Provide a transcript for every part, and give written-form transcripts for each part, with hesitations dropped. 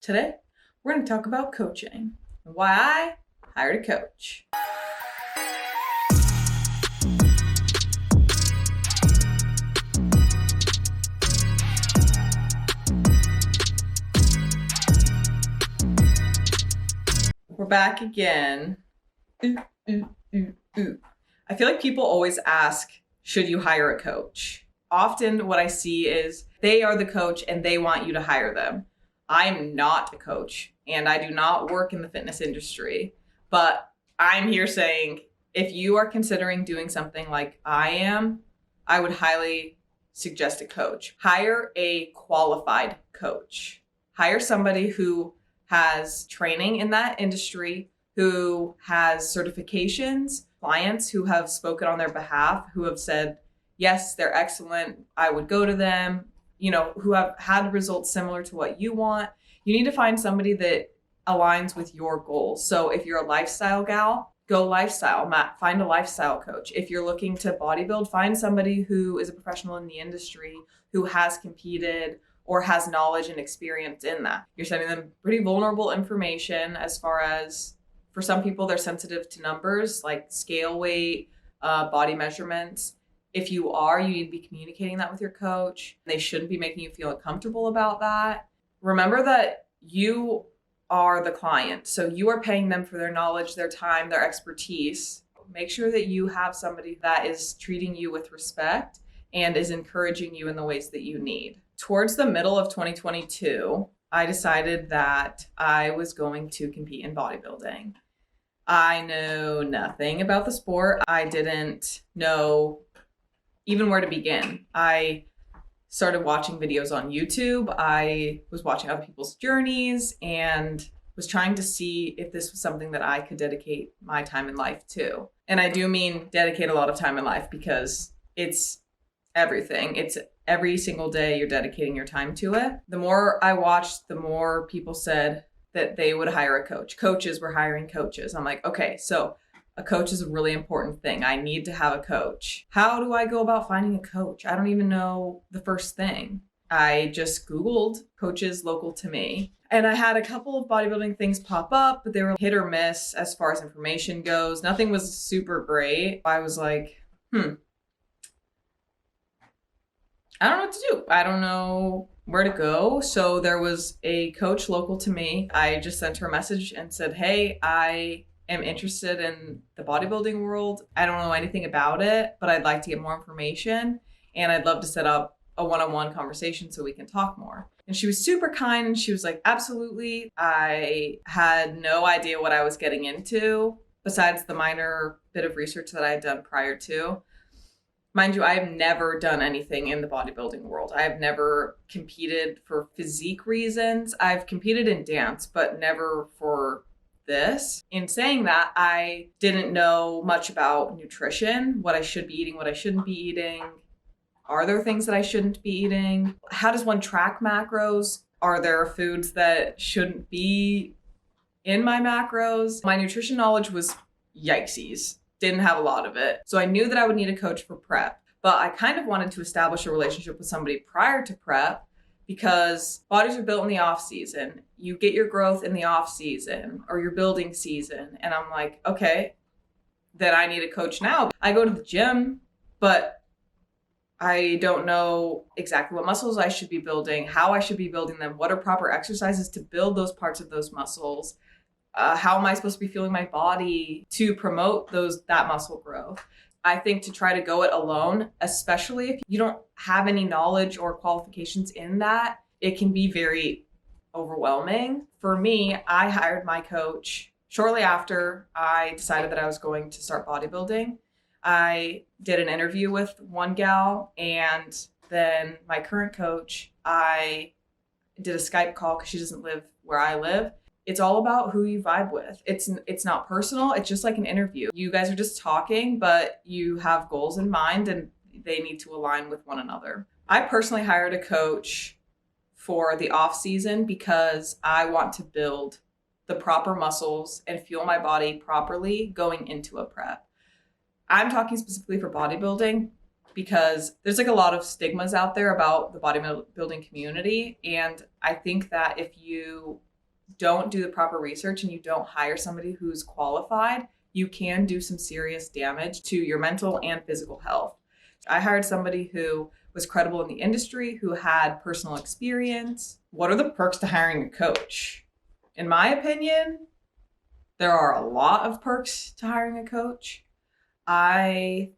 Today, we're going to talk about coaching and why I hired a coach. We're back again. Ooh, ooh, ooh, ooh. I feel like people always ask, should you hire a coach? Often what I see is they are the coach and they want you to hire them. I'm not a coach and I do not work in the fitness industry, but I'm here saying if you are considering doing something like I am, I would highly suggest a coach. Hire a qualified coach. Hire somebody who has training in that industry, who has certifications, clients who have spoken on their behalf, who have said, yes, they're excellent, I would go to them, who have had results similar to what you want. You need to find somebody that aligns with your goals. So if you're a lifestyle gal, go lifestyle. Find a lifestyle coach. If you're looking to bodybuild, find somebody who is a professional in the industry, who has competed or has knowledge and experience in that. You're sending them pretty vulnerable information as far as, for some people, they're sensitive to numbers like scale weight, body measurements. If you are, you need to be communicating that with your coach. They shouldn't be making you feel uncomfortable about that. Remember that you are the client. So you are paying them for their knowledge, their time, their expertise. Make sure that you have somebody that is treating you with respect and is encouraging you in the ways that you need. Towards the middle of 2022, I decided that I was going to compete in bodybuilding. I know nothing about the sport. I didn't know even where to begin. I started watching videos on YouTube. I was watching other people's journeys and was trying to see if this was something that I could dedicate my time in life to. And I do mean dedicate a lot of time in life because it's everything. It's every single day you're dedicating your time to it. The more I watched, the more people said that they would hire a coach. Coaches were hiring coaches. I'm like, okay, so a coach is a really important thing. I need to have a coach. How do I go about finding a coach? I don't even know the first thing. I just Googled coaches local to me. And I had a couple of bodybuilding things pop up, but they were hit or miss as far as information goes. Nothing was super great. I was like, I don't know what to do. I don't know where to go. So there was a coach local to me. I just sent her a message and said, hey, I am interested in the bodybuilding world. I don't know anything about it, but I'd like to get more information. And I'd love to set up a one-on-one conversation so we can talk more. And she was super kind and she was like, absolutely. I had no idea what I was getting into besides the minor bit of research that I had done prior to. Mind you, I have never done anything in the bodybuilding world. I have never competed for physique reasons. I've competed in dance, but never for this. In saying that, I didn't know much about nutrition, what I should be eating, what I shouldn't be eating. Are there things that I shouldn't be eating? How does one track macros? Are there foods that shouldn't be in my macros? My nutrition knowledge was yikesies. Didn't have a lot of it. So I knew that I would need a coach for prep, but I kind of wanted to establish a relationship with somebody prior to prep because bodies are built in the off season. You get your growth in the off season or your building season. And I'm like, okay, then I need a coach now. I go to the gym, but I don't know exactly what muscles I should be building, how I should be building them, what are proper exercises to build those parts of those muscles. How am I supposed to be feeling my body to promote that muscle growth? I think to try to go it alone, especially if you don't have any knowledge or qualifications in that, it can be very overwhelming. For me, I hired my coach shortly after I decided that I was going to start bodybuilding. I did an interview with one gal and then my current coach, I did a Skype call because she doesn't live where I live. It's all about who you vibe with. It's not personal. It's just like an interview. You guys are just talking, but you have goals in mind and they need to align with one another. I personally hired a coach for the off season because I want to build the proper muscles and fuel my body properly going into a prep. I'm talking specifically for bodybuilding because there's like a lot of stigmas out there about the bodybuilding community. And I think that if you don't do the proper research and you don't hire somebody who's qualified, you can do some serious damage to your mental and physical health. I hired somebody who was credible in the industry, who had personal experience. What are the perks to hiring a coach? In my opinion, there are a lot of perks to hiring a coach. I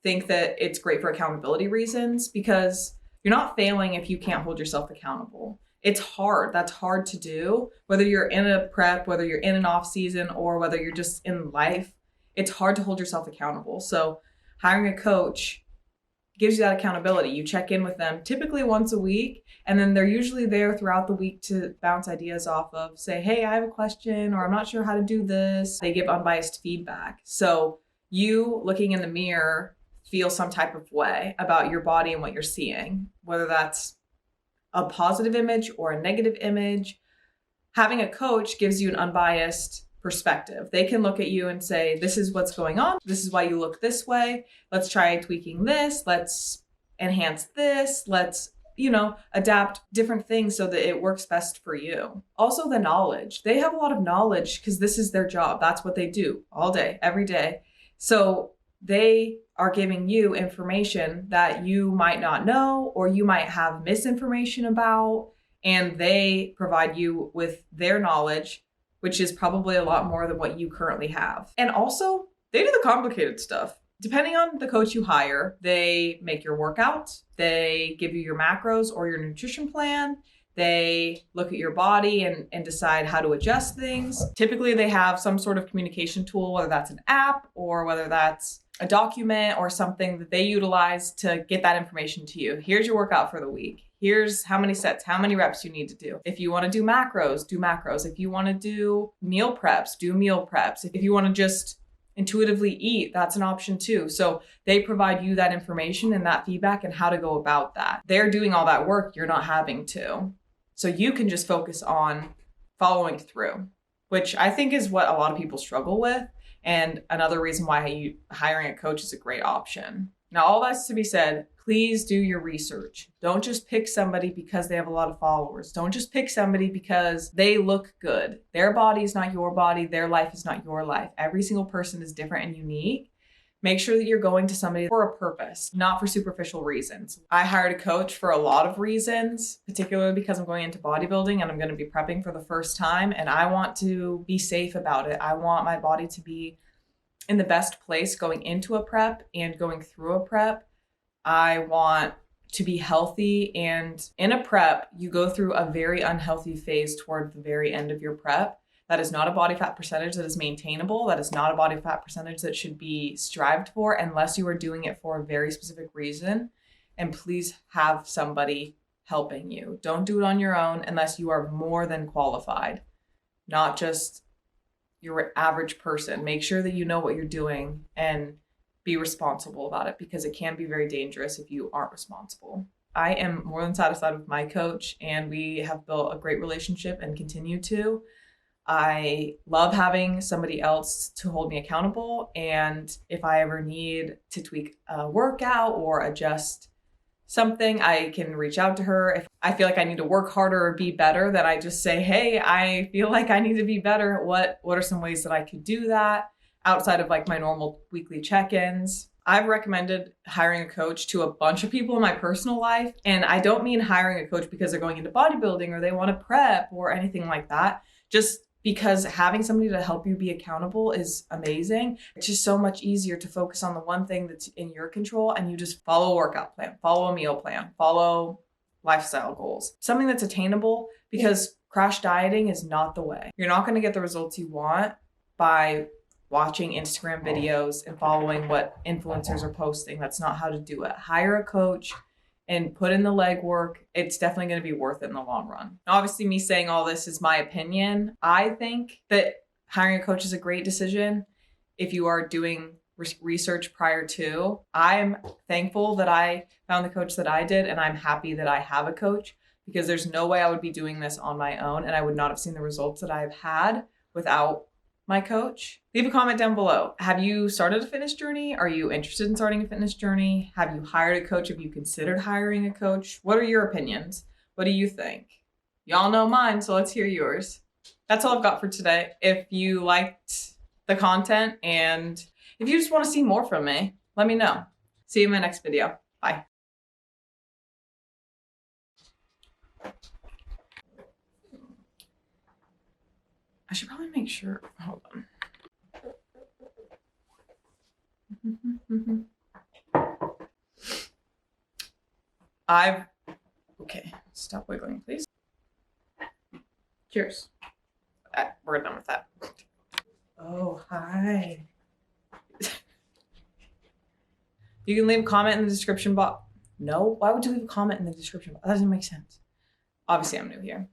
think that it's great for accountability reasons because you're not failing if you can't hold yourself accountable. It's hard. That's hard to do. Whether you're in a prep, whether you're in an off season, or whether you're just in life, it's hard to hold yourself accountable. So hiring a coach gives you that accountability. You check in with them typically once a week, and then they're usually there throughout the week to bounce ideas off of, say, hey, I have a question, or I'm not sure how to do this. They give unbiased feedback. So you looking in the mirror feel some type of way about your body and what you're seeing, whether that's a positive image or a negative image. Having a coach gives you an unbiased perspective. They can look at you and say, this is what's going on. This is why you look this way. Let's try tweaking this. Let's enhance this. Let's, adapt different things so that it works best for you. Also the knowledge. They have a lot of knowledge because this is their job. That's what they do all day, every day. So they are giving you information that you might not know, or you might have misinformation about, and they provide you with their knowledge, which is probably a lot more than what you currently have. And also, they do the complicated stuff. Depending on the coach you hire, they make your workouts, they give you your macros or your nutrition plan, they look at your body and decide how to adjust things. Typically, they have some sort of communication tool, whether that's an app or whether that's a document or something that they utilize to get that information to you. Here's your workout for the week. Here's how many sets, how many reps you need to do. If you want to do macros, do macros. If you want to do meal preps, do meal preps. If you want to just intuitively eat, that's an option too. So they provide you that information and that feedback and how to go about that. They're doing all that work. You're not having to. So you can just focus on following through, which I think is what a lot of people struggle with. And another reason why hiring a coach is a great option. Now, all that's to be said, please do your research. Don't just pick somebody because they have a lot of followers. Don't just pick somebody because they look good. Their body is not your body. Their life is not your life. Every single person is different and unique. Make sure that you're going to somebody for a purpose, not for superficial reasons. I hired a coach for a lot of reasons, particularly because I'm going into bodybuilding and I'm going to be prepping for the first time, and I want to be safe about it. I want my body to be in the best place going into a prep and going through a prep. I want to be healthy, and in a prep, you go through a very unhealthy phase toward the very end of your prep. That is not a body fat percentage that is maintainable. That is not a body fat percentage that should be strived for unless you are doing it for a very specific reason. And please have somebody helping you. Don't do it on your own unless you are more than qualified, not just your average person. Make sure that you know what you're doing and be responsible about it, because it can be very dangerous if you aren't responsible. I am more than satisfied with my coach, and we have built a great relationship and continue to. I love having somebody else to hold me accountable. And if I ever need to tweak a workout or adjust something, I can reach out to her. If I feel like I need to work harder or be better, then I just say, hey, I feel like I need to be better. What are some ways that I could do that outside of like my normal weekly check-ins? I've recommended hiring a coach to a bunch of people in my personal life. And I don't mean hiring a coach because they're going into bodybuilding or they want to prep or anything like that. Just because having somebody to help you be accountable is amazing. It's just so much easier to focus on the one thing that's in your control, and you just follow a workout plan, follow a meal plan, follow lifestyle goals, something that's attainable, because crash dieting is not the way. You're not going to get the results you want by watching Instagram videos and following what influencers are posting. That's not how to do it. Hire a coach and put in the legwork. It's definitely going to be worth it in the long run. Now, obviously, me saying all this is my opinion. I think that hiring a coach is a great decision if you are doing research prior to. I'm thankful that I found the coach that I did, and I'm happy that I have a coach, because there's no way I would be doing this on my own, and I would not have seen the results that I've had without my coach. Leave a comment down below. Have you started a fitness journey? Are you interested in starting a fitness journey? Have you hired a coach? Have you considered hiring a coach? What are your opinions? What do you think? Y'all know mine, so let's hear yours. That's all I've got for today. If you liked the content and if you just want to see more from me, let me know. See you in my next video. Bye. I should probably make sure. Hold on. Okay, stop wiggling, please. Cheers. We're done with that. Oh, hi. You can leave a comment in the description box. No? Why would you leave a comment in the description box? That doesn't make sense. Obviously, I'm new here.